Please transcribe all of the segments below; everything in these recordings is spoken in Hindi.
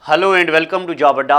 Hello and welcome to job Adda.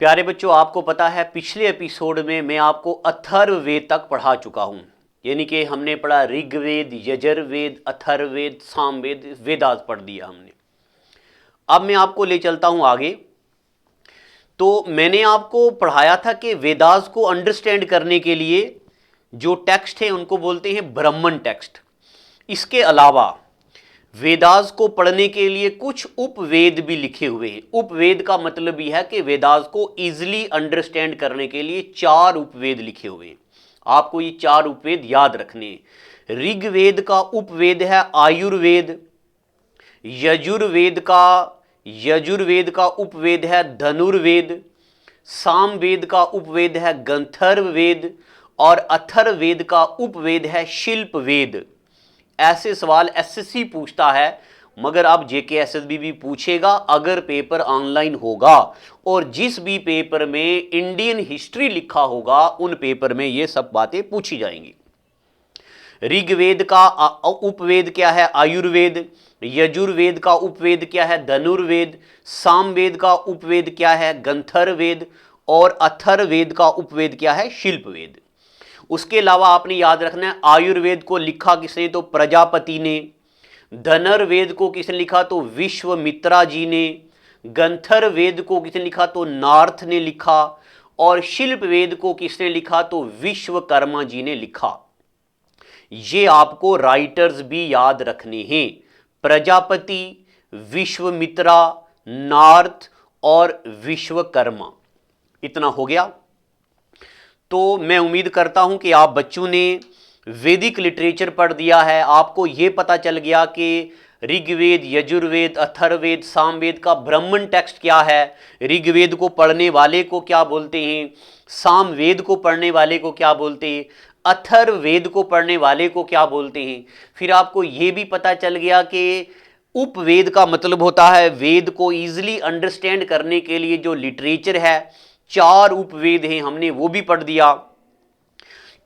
प्यारे बच्चों, आपको पता है पिछले एपिसोड में मैं आपको अथर्ववेद तक पढ़ा चुका हूँ। यानी कि हमने पढ़ा ऋग्वेद, यजुर्वेद, अथर्ववेद, सामवेद, वेदास पढ़ दिया हमने। अब मैं आपको ले चलता हूँ आगे। तो मैंने आपको पढ़ाया था कि वेदास को अंडरस्टैंड करने के लिए जो टेक्स्ट हैं उनको बोलते हैं ब्राह्मण टेक्स्ट। इसके अलावा वेदास को पढ़ने के लिए कुछ उपवेद भी लिखे हुए हैं। उपवेद का मतलब यह है कि वेदास को इजीली अंडरस्टैंड करने के लिए 4 उपवेद लिखे हुए हैं। आपको ये 4 उपवेद याद रखने हैं। ऋग्वेद का उपवेद है आयुर्वेद। यजुर्वेद का उपवेद है धनुर्वेद। सामवेद का उपवेद है गंधर्ववेद। और अथर्ववेद का उपवेद है शिल्पवेद। ऐसे सवाल एसएससी पूछता है, मगर अब जेके एसएसबी भी पूछेगा अगर पेपर ऑनलाइन होगा। और जिस भी पेपर में इंडियन हिस्ट्री लिखा होगा उन पेपर में ये सब बातें पूछी जाएंगी। ऋग्वेद का उपवेद क्या है? आयुर्वेद। यजुर्वेद का उपवेद क्या है? धनुर्वेद। सामवेद का उपवेद क्या है? गंधर्ववेद। और अथर्ववेद का उपवेद क्या है? शिल्पवेद। उसके अलावा आपने याद रखना है आयुर्वेद को लिखा किसने? तो प्रजापति ने। धनुर्वेद को किसने लिखा? तो विश्वामित्रा जी ने। गंधर्ववेद को किसने लिखा? तो नार्थ ने लिखा। और शिल्पवेद को किसने लिखा? तो विश्वकर्मा जी ने लिखा। ये आपको राइटर्स भी याद रखने हैं। प्रजापति, विश्वामित्रा, नार्थ और विश्वकर्मा। इतना हो गया। तो मैं उम्मीद करता हूं कि आप बच्चों ने वैदिक लिटरेचर पढ़ दिया है। आपको यह पता चल गया कि ऋग्वेद, यजुर्वेद, अथर्ववेद, सामवेद का ब्राह्मण टेक्स्ट क्या है। ऋग्वेद को पढ़ने वाले को क्या बोलते हैं, सामवेद को पढ़ने वाले को क्या बोलते हैं, अथर्ववेद को पढ़ने वाले को क्या बोलते हैं। फिर आपको यह भी पता चल गया कि उपवेद का मतलब होता है वेद को ईजिली अंडरस्टैंड करने के लिए जो लिटरेचर है। 4 उपवेद हैं, हमने वो भी पढ़ दिया।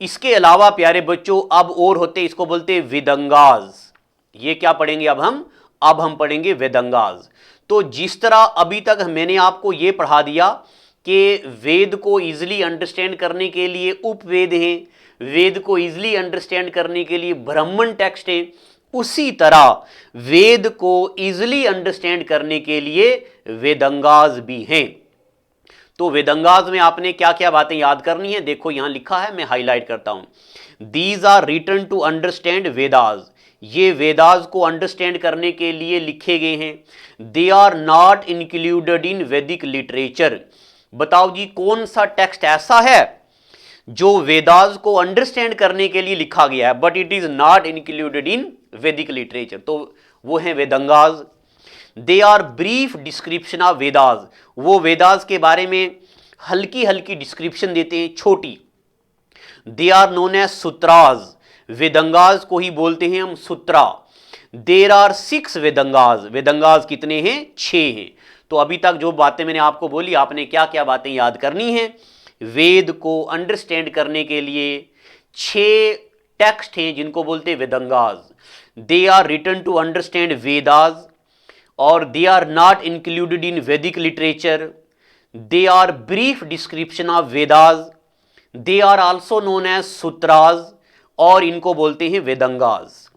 इसके अलावा प्यारे बच्चों अब और होते, इसको बोलते हैं वेदंगाज। ये क्या पढ़ेंगे अब हम पढ़ेंगे वेदंगाज। तो जिस तरह अभी तक मैंने आपको ये पढ़ा दिया कि वेद को इजीली अंडरस्टैंड करने के लिए उपवेद हैं, वेद को इजीली अंडरस्टैंड करने के लिए ब्राह्मण टेक्स्ट है, उसी तरह वेद को इजीली अंडरस्टैंड करने के लिए वेदंगाज भी हैं। तो वेदंगाज में आपने क्या क्या बातें याद करनी है, देखो यहां लिखा है, मैं हाईलाइट करता हूं। These are written to understand Vedas. ये वेदास को अंडरस्टैंड करने के लिए लिखे गए हैं। They are not included in Vedic literature. बताओ जी कौन सा टेक्स्ट ऐसा है जो वेदास को अंडरस्टैंड करने के लिए लिखा गया है but it is not included in Vedic literature? तो वो है Vedangas. They are brief description of Vedas. वो वेदास के बारे में हल्की हल्की डिस्क्रिप्शन देते हैं, छोटी। They are known as Sutras. Vedangas को ही बोलते हैं हम सूत्रा। There are 6 वेदंगाज। वेदंगाज कितने हैं? 6 हैं। तो अभी तक जो बातें मैंने आपको बोली, आपने क्या क्या बातें याद करनी है? वेद को अंडरस्टैंड करने के लिए 6 टेक्स्ट हैं जिनको बोलते हैं Vedangas. They are written to understand Vedas और they are not included in Vedic literature. They are brief description of Vedas. They are also known as sutras और इनको बोलते हैं वेदंगाज।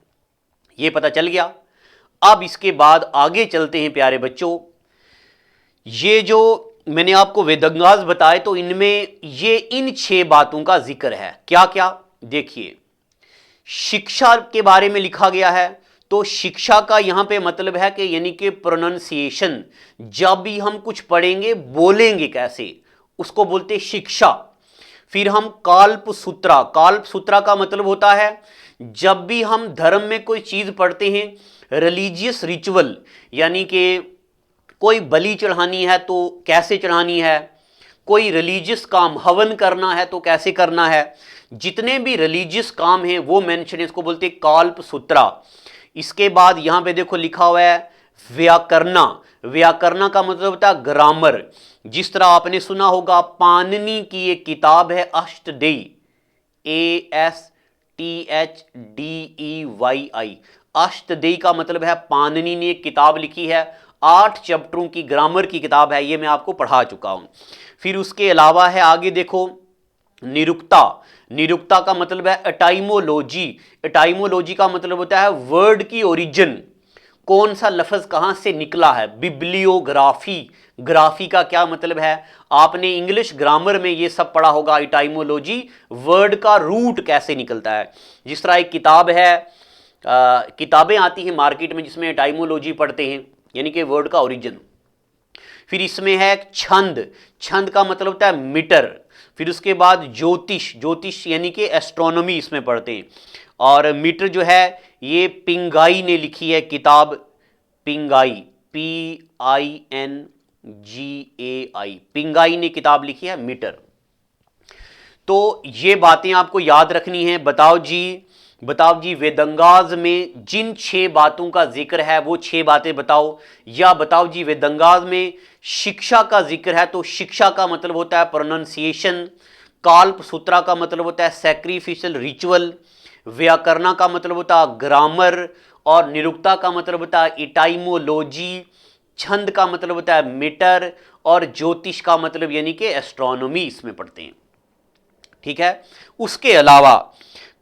ये पता चल गया। अब इसके बाद आगे चलते हैं प्यारे बच्चों। ये जो मैंने आपको वेदंगाज बताए तो इनमें ये इन 6 बातों का जिक्र है। क्या क्या? देखिए, शिक्षा के बारे में लिखा गया है। तो शिक्षा का यहां पे मतलब है कि यानी कि प्रोनाउंसिएशन, जब भी हम कुछ पढ़ेंगे बोलेंगे कैसे, उसको बोलते शिक्षा। फिर हम काल्पसूत्रा। काल्पसूत्रा का मतलब होता है जब भी हम धर्म में कोई चीज पढ़ते हैं, रिलीजियस रिचुअल, यानी कि कोई बलि चढ़ानी है तो कैसे चढ़ानी है, कोई रिलीजियस काम हवन करना है तो कैसे करना है, जितने भी रिलीजियस काम हैं वो मेंशन है, इसको बोलते हैं काल्पसूत्रा। इसके बाद यहां पे देखो लिखा हुआ है व्याकरणा। व्याकरणा का मतलब होता है ग्रामर। जिस तरह आपने सुना होगा पाणिनि की एक किताब है अष्टदेई, ASTHDEYI। अष्टदेई का मतलब है पाणिनि ने एक किताब लिखी है 8 चैप्टरों की ग्रामर की किताब है, ये मैं आपको पढ़ा चुका हूं। फिर उसके अलावा है आगे देखो निरुक्ता। निरुक्ता का मतलब है एटाइमोलॉजी। एटाइमोलॉजी का मतलब होता है वर्ड की ओरिजिन, कौन सा लफ्ज कहां से निकला है। बिब्लियोग्राफी, ग्राफी का क्या मतलब है, आपने इंग्लिश ग्रामर में ये सब पढ़ा होगा। एटाइमोलॉजी वर्ड का रूट कैसे निकलता है। जिस तरह एक किताब है, किताबें आती हैं मार्केट में जिसमें एटाइमोलॉजी पढ़ते हैं, यानी कि वर्ड का ओरिजिन। फिर इसमें है छंद, छंद का मतलब होता है मीटर। फिर उसके बाद ज्योतिष, ज्योतिष यानी कि एस्ट्रोनॉमी इसमें पढ़ते हैं। और मीटर जो है ये पिंगाई ने लिखी है किताब, पिंगाई, PINGAI, पिंगाई ने किताब लिखी है मीटर। तो ये बातें आपको याद रखनी है। बताओ जी वेदंगाज में जिन 6 बातों का जिक्र है वो 6 बातें बताओ। या बताओ जी वेदंगाज में शिक्षा का जिक्र है तो शिक्षा का मतलब होता है प्रोनाउंसिएशन, काल्प सूत्रा का मतलब होता है सैक्रिफिशियल रिचुअल, व्याकरणा का मतलब होता है ग्रामर, और निरुक्ता का मतलब होता है इटाइमोलॉजी, छंद का मतलब होता है मीटर, और ज्योतिष का मतलब यानी कि एस्ट्रोनॉमी इसमें पढ़ते हैं। ठीक है। उसके अलावा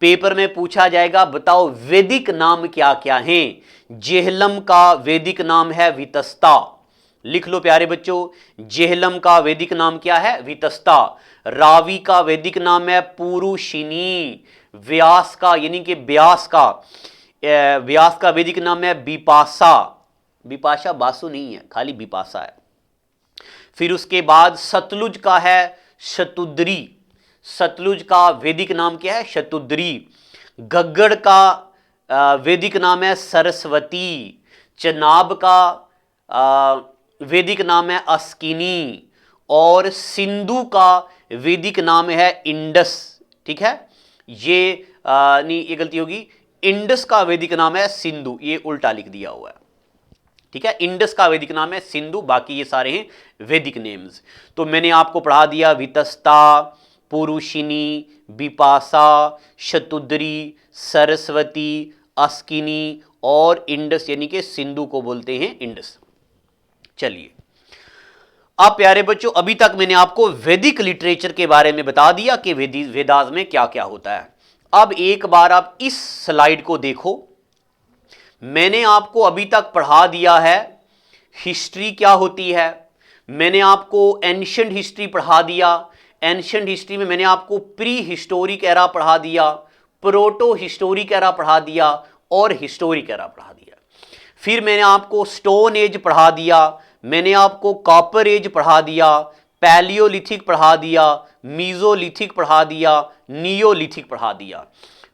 पेपर में पूछा जाएगा बताओ वैदिक नाम क्या क्या हैं। जेहलम का वैदिक नाम है वितस्ता, लिख लो प्यारे बच्चों। जेहलम का वैदिक नाम क्या है, वितस्ता। रावी का वैदिक नाम है पुरुषिनी। व्यास का यानी कि व्यास का वैदिक नाम है बिपाशा। बिपाशा बासु नहीं है, खाली बिपाशा है। फिर उसके बाद सतलुज का है शतुद्री। सतलुज का वैदिक नाम क्या है, शतुद्री। गग्गड़ का वैदिक नाम है सरस्वती। चनाब का वैदिक नाम है अस्किनी। और सिंधु का वैदिक नाम है इंडस। ठीक है, ये नहीं, ये गलती होगी, इंडस का वैदिक नाम है सिंधु, ये उल्टा लिख दिया हुआ है। ठीक है, इंडस का वैदिक नाम है सिंधु, बाकी ये सारे हैं वैदिक नेम्स। तो मैंने आपको पढ़ा दिया वितस्ता, पुरुषिनी, बिपाशा, शतुद्री, सरस्वती, अस्किनी और इंडस, यानी कि सिंधु को बोलते हैं इंडस। चलिए अब प्यारे बच्चों, अभी तक मैंने आपको वैदिक लिटरेचर के बारे में बता दिया कि वेदास में क्या क्या होता है। अब एक बार आप इस स्लाइड को देखो। मैंने आपको अभी तक पढ़ा दिया है हिस्ट्री क्या होती है। मैंने आपको एंशिएंट हिस्ट्री पढ़ा दिया। एंशिएंट हिस्ट्री में मैंने आपको प्री हिस्टोरिक एरा पढ़ा दिया, प्रोटो हिस्टोरिक एरा पढ़ा दिया और हिस्टोरिक एरा पढ़ा दिया। फिर मैंने आपको स्टोन एज पढ़ा दिया, मैंने आपको कॉपर एज पढ़ा दिया, पैलियोलिथिक पढ़ा दिया, मीजोलिथिक पढ़ा दिया, नियोलिथिक पढ़ा दिया।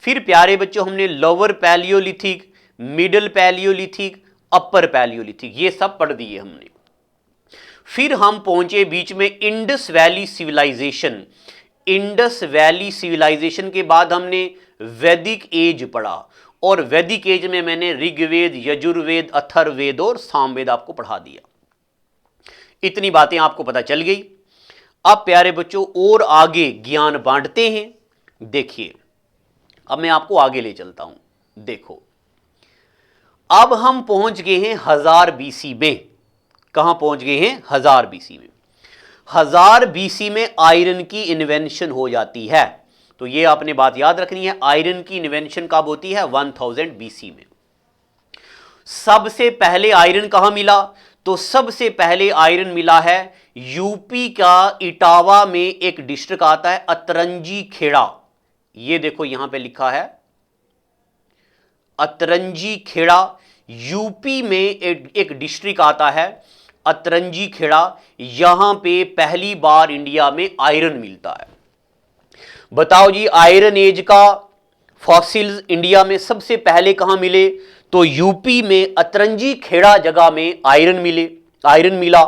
फिर प्यारे बच्चों हमने लोअर पैलियोलिथिक, मिडिल पैलियोलिथिक, अपर पैलियोलिथिक, ये सब पढ़ दिए हमने। फिर हम पहुंचे बीच में Indus valley civilization. Indus valley civilization के बाद हमने वैदिक एज पढ़ा, और वैदिक एज में मैंने ऋग्वेद, यजुर्वेद, अथर्ववेद और सामवेद आपको पढ़ा दिया। इतनी बातें आपको पता चल गई। अब प्यारे बच्चों और आगे ज्ञान बांटते हैं। देखिए अब मैं आपको आगे ले चलता हूं। देखो अब हम पहुंच गए हैं 1000 BC में। कहां पहुंच गए हैं, 1000 BC में। 1000 BC में आयरन की इन्वेंशन हो जाती है। तो ये आपने बात याद रखनी है, आयरन की इन्वेंशन कब होती है, 1000 BC में। सबसे पहले आयरन कहां मिला, तो सबसे पहले आयरन मिला है यूपी का इटावा में एक डिस्ट्रिक्ट आता है अतरंजी खेड़ा। ये देखो यहां पे लिखा है अतरंजी खेड़ा। यूपी में एक डिस्ट्रिक्ट आता है अतरंजी खेड़ा। यहां पे पहली बार इंडिया में आयरन मिलता है। बताओ जी आयरन एज का फॉसिल्स इंडिया में सबसे पहले कहां मिले, तो यूपी में अतरंजी खेड़ा जगह में आयरन मिला।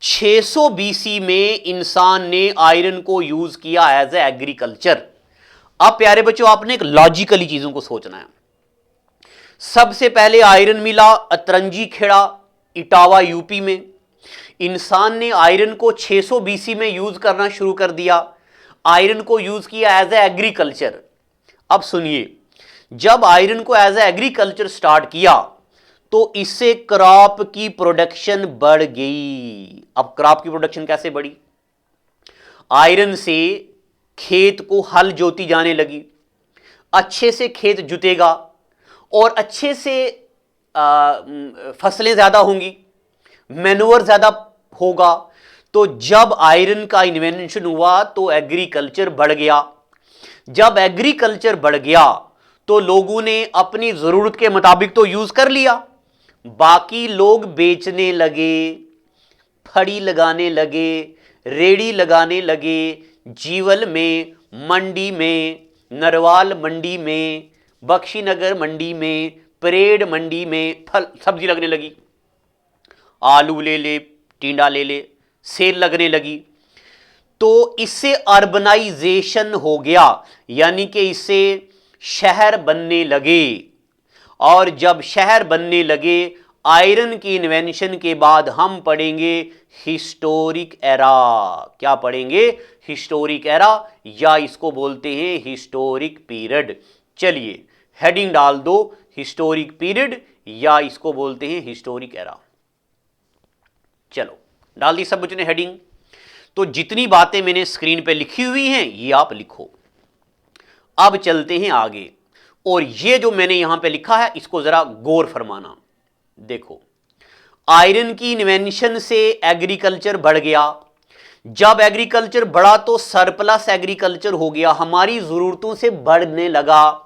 600 BC में इंसान ने आयरन को यूज किया एज ए एग्रीकल्चर। अब प्यारे बच्चों आपने एक लॉजिकली चीजों को सोचना है। सबसे पहले आयरन मिला अतरंजी खेड़ा इटावा यूपी में। इंसान ने आयरन को 600 BC में यूज करना शुरू कर दिया, आयरन को यूज किया एज ए एग्रीकल्चर। अब सुनिए, जब आयरन को एज ए एग्रीकल्चर स्टार्ट किया तो इससे क्रॉप की प्रोडक्शन बढ़ गई। अब क्रॉप की प्रोडक्शन कैसे बढ़ी? आयरन से खेत को हल जोती जाने लगी, अच्छे से खेत जुतेगा और अच्छे से फसलें ज्यादा होंगी, मैन्योर ज्यादा होगा। तो जब आयरन का इन्वेंशन हुआ तो एग्रीकल्चर बढ़ गया। जब एग्रीकल्चर बढ़ गया तो लोगों ने अपनी जरूरत के मुताबिक तो यूज कर लिया, बाकी लोग बेचने लगे, फड़ी लगाने लगे, रेड़ी लगाने लगे, जीवल में, मंडी में, नरवाल मंडी में, बख्शीनगर मंडी में, परेड मंडी में फल सब्जी लगने लगी। आलू ले ले, टिंडा ले ले, सेल लगने लगी। तो इससे अर्बनाइजेशन हो गया, यानी कि इससे शहर बनने लगे। और जब शहर बनने लगे, आयरन की इन्वेंशन के बाद हम पढ़ेंगे हिस्टोरिक एरा। क्या पढ़ेंगे? हिस्टोरिक एरा, या इसको बोलते हैं हिस्टोरिक पीरियड। चलिए हेडिंग डाल दो, हिस्टोरिक पीरियड, या इसको बोलते हैं हिस्टोरिक एरा। चलो डाल दी सब बच्चों ने हेडिंग। तो जितनी बातें मैंने स्क्रीन पे लिखी हुई हैं ये आप लिखो। अब चलते हैं आगे, और ये जो मैंने यहां पे लिखा है इसको जरा गौर फरमाना। देखो, आयरन की इन्वेंशन से एग्रीकल्चर बढ़ गया। जब एग्रीकल्चर बढ़ा तो सरप्लस एग्रीकल्चर हो गया, हमारी जरूरतों से बढ़ने लगा।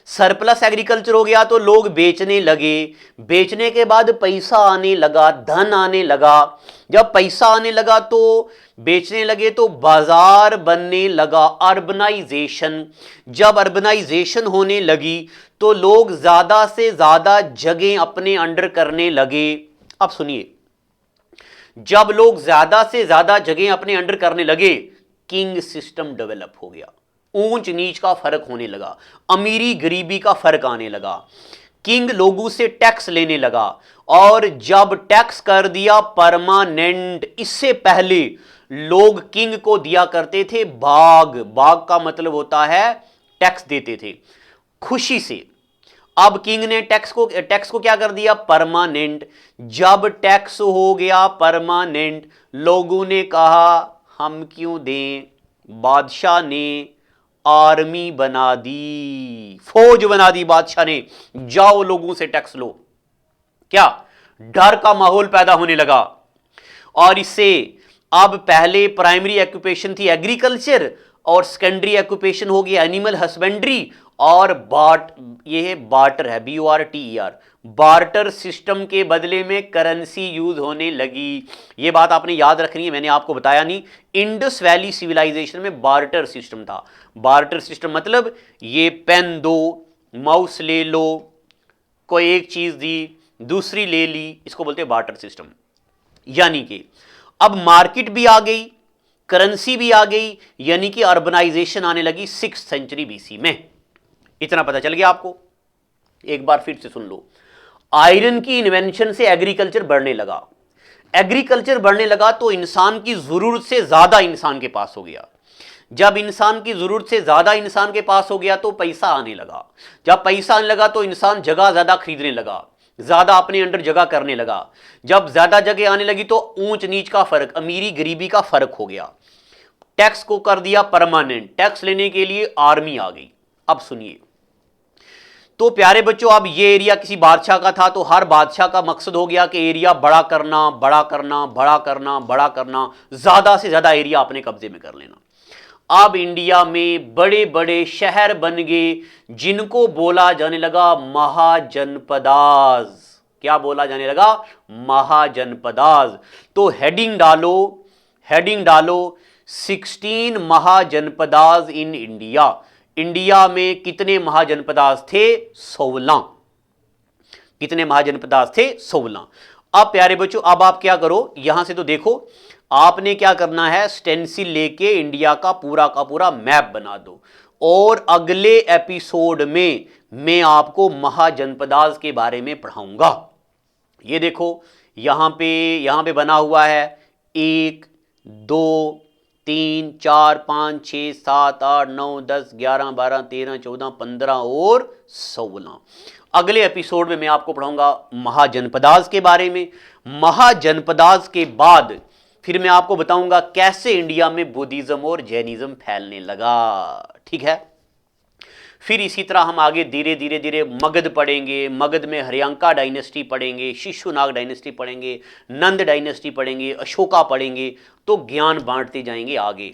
सरप्लस एग्रीकल्चर हो गया तो लोग बेचने लगे, बेचने के बाद पैसा आने लगा, धन आने लगा। जब पैसा आने लगा तो बेचने लगे तो बाजार बनने लगा, अर्बनाइजेशन। जब अर्बनाइजेशन होने लगी तो लोग ज्यादा से ज्यादा जगह अपने अंडर करने लगे। अब सुनिए, जब लोग ज्यादा से ज्यादा जगह अपने अंडर करने लगे, किंग सिस्टम डेवलप हो गया, ऊंच नीच का फर्क होने लगा, अमीरी गरीबी का फर्क आने लगा। किंग लोगों से टैक्स लेने लगा, और जब टैक्स कर दिया परमानेंट, इससे पहले लोग किंग को दिया करते थे बाग। बाग का मतलब होता है टैक्स देते थे खुशी से। अब किंग ने टैक्स को क्या कर दिया? परमानेंट। जब टैक्स हो गया परमानेंट, लोगों ने कहा हम क्यों दें? बादशाह ने आर्मी बना दी, फौज बना दी बादशाह ने, जाओ लोगों से टैक्स लो। क्या डर का माहौल पैदा होने लगा। और इससे अब पहले प्राइमरी ऑक्यूपेशन थी एग्रीकल्चर, और सेकेंडरी ऑक्यूपेशन हो गया एनिमल हस्बेंड्री, और ये है बार्टर है, BORTER। बार्टर सिस्टम के बदले में करेंसी यूज होने लगी। ये बात आपने याद रखनी है, मैंने आपको बताया नहीं। इंडस वैली सिविलाइजेशन में बार्टर सिस्टम था। बार्टर सिस्टम मतलब ये पेन दो, माउस ले लो, कोई एक चीज दी दूसरी ले ली, इसको बोलते हैं बार्टर सिस्टम। यानी कि अब मार्केट भी आ गई, करेंसी भी आ गई, यानी कि अर्बनाइजेशन आने लगी 6th सेंचुरी BC में। इतना पता चल गया आपको? एक बार फिर से सुन लो। आयरन की इन्वेंशन से एग्रीकल्चर बढ़ने लगा। एग्रीकल्चर बढ़ने लगा तो इंसान की जरूरत से ज्यादा इंसान के पास हो गया। जब इंसान की जरूरत से ज्यादा इंसान के पास हो गया तो पैसा आने लगा। जब पैसा आने लगा तो इंसान जगह ज्यादा खरीदने लगा, ज्यादा अपने अंडर जगह करने लगा। जब ज्यादा जगह आने लगी तो ऊंच नीच का फर्क, अमीरी गरीबी का फर्क हो गया। टैक्स को कर दिया परमानेंट, टैक्स लेने के लिए आर्मी आ गई। अब सुनिए, तो प्यारे बच्चों, अब ये एरिया किसी बादशाह का था, तो हर बादशाह का मकसद हो गया कि एरिया बड़ा करना, बड़ा करना, बड़ा करना, बड़ा करना, ज्यादा से ज्यादा एरिया अपने कब्जे में कर लेना। अब इंडिया में बड़े बड़े शहर बन गए, जिनको बोला जाने लगा महाजनपदाज। क्या बोला जाने लगा? महाजनपदाज। तो हेडिंग डालो, हेडिंग डालो 16 महाजनपदाज इन इंडिया। इंडिया में कितने महाजनपदाज थे? 16। कितने महाजनपदाज थे? 16। अब प्यारे बच्चों, अब आप क्या करो, यहां से तो देखो, आपने क्या करना है, स्टेंसिल लेके इंडिया का पूरा मैप बना दो, और अगले एपिसोड में मैं आपको महाजनपदाज के बारे में पढ़ाऊंगा। ये देखो यहां पे बना हुआ है 1 2 3 4 5 6 7 8 9 10 11 12 13 14 15 और 16। अगले एपिसोड में मैं आपको पढ़ाऊंगा महाजनपदास के बारे में। महाजनपदास के बाद फिर मैं आपको बताऊंगा कैसे इंडिया में बुद्धिज्म और जैनिज्म फैलने लगा। ठीक है, फिर इसी तरह हम आगे धीरे धीरे धीरे मगध पढ़ेंगे, मगध में हरियांका डायनेस्टी पढ़ेंगे, शिशुनाग डायनेस्टी पढ़ेंगे, नंद डायनेस्टी पढ़ेंगे, अशोका पढ़ेंगे, तो ज्ञान बांटते जाएंगे आगे।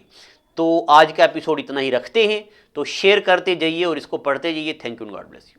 तो आज का एपिसोड इतना ही रखते हैं, तो शेयर करते जाइए और इसको पढ़ते जाइए। Thank you, God bless you.